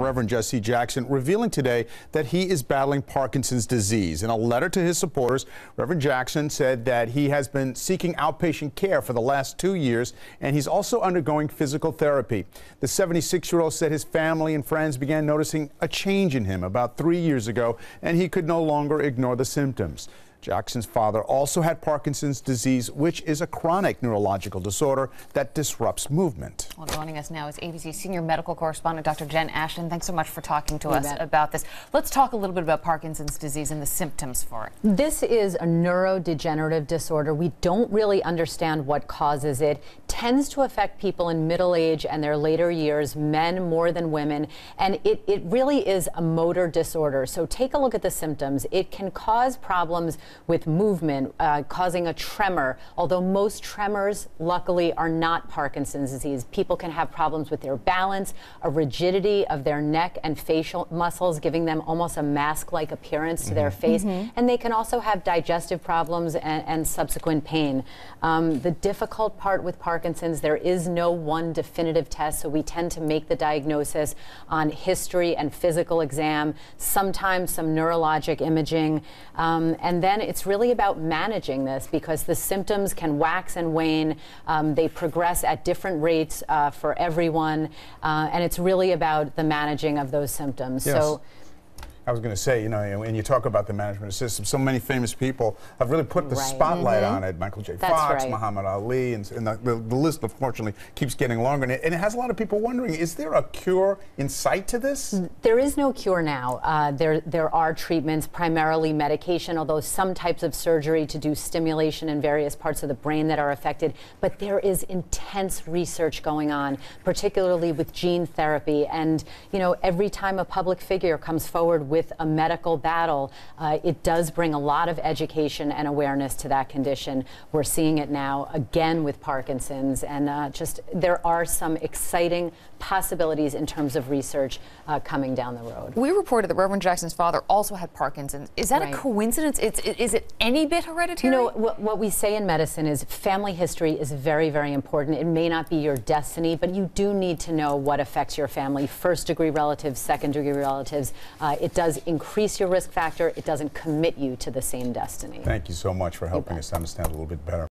Reverend Jesse Jackson, revealing today that he is battling Parkinson's disease. In a letter to his supporters, Reverend Jackson said that he has been seeking outpatient care for the last 2 years, and he's also undergoing physical therapy. The 76-year-old said his family and friends began noticing a change in him about 3 years ago, and he could no longer ignore the symptoms. Jackson's father also had Parkinson's disease, which is a chronic neurological disorder that disrupts movement. Well, joining us now is ABC senior medical correspondent Dr. Jen Ashton. Thanks so much for talking to us about this. Let's talk a little bit about Parkinson's disease and the symptoms for it. This is a neurodegenerative disorder. We don't really understand what causes it. Tends to affect people in middle age and their later years, men more than women, and it really is a motor disorder. So take a look at the symptoms. It can cause problems with movement, causing a tremor, although most tremors, luckily, are not Parkinson's disease. People can have problems with their balance, a rigidity of their neck and facial muscles, giving them almost a mask-like appearance to their face, and they can also have digestive problems and subsequent pain. The difficult part with Parkinson's, there is no one definitive test, so we tend to make the diagnosis on history and physical exam, sometimes some neurologic imaging, and then it's really about managing this because the symptoms can wax and wane. They progress at different rates for everyone, and it's really about the managing of those symptoms. Yes. So, I was going to say, you know, when you talk about the management system, so many famous people have really put the spotlight on it. Michael J. Fox, Muhammad Ali, and the list, unfortunately, keeps getting longer. And it has a lot of people wondering, is there a cure in sight to this? There is no cure now. There are treatments, primarily medication, although some types of surgery to do stimulation in various parts of the brain that are affected. But there is intense research going on, particularly with gene therapy. And, you know, every time a public figure comes forward with a medical battle, it does bring a lot of education and awareness to that condition. We're seeing it now again with Parkinson's, and just there are some exciting possibilities in terms of research coming down the road. We reported that Reverend Jackson's father also had Parkinson's. Is that a coincidence? Is it any bit hereditary? You know, what we say in medicine is family history is very, very important. It may not be your destiny, but you do need to know what affects your family. First-degree relatives, second-degree relatives. It does increase your risk factor. It doesn't commit you to the same destiny. Thank you so much for helping us understand a little bit better.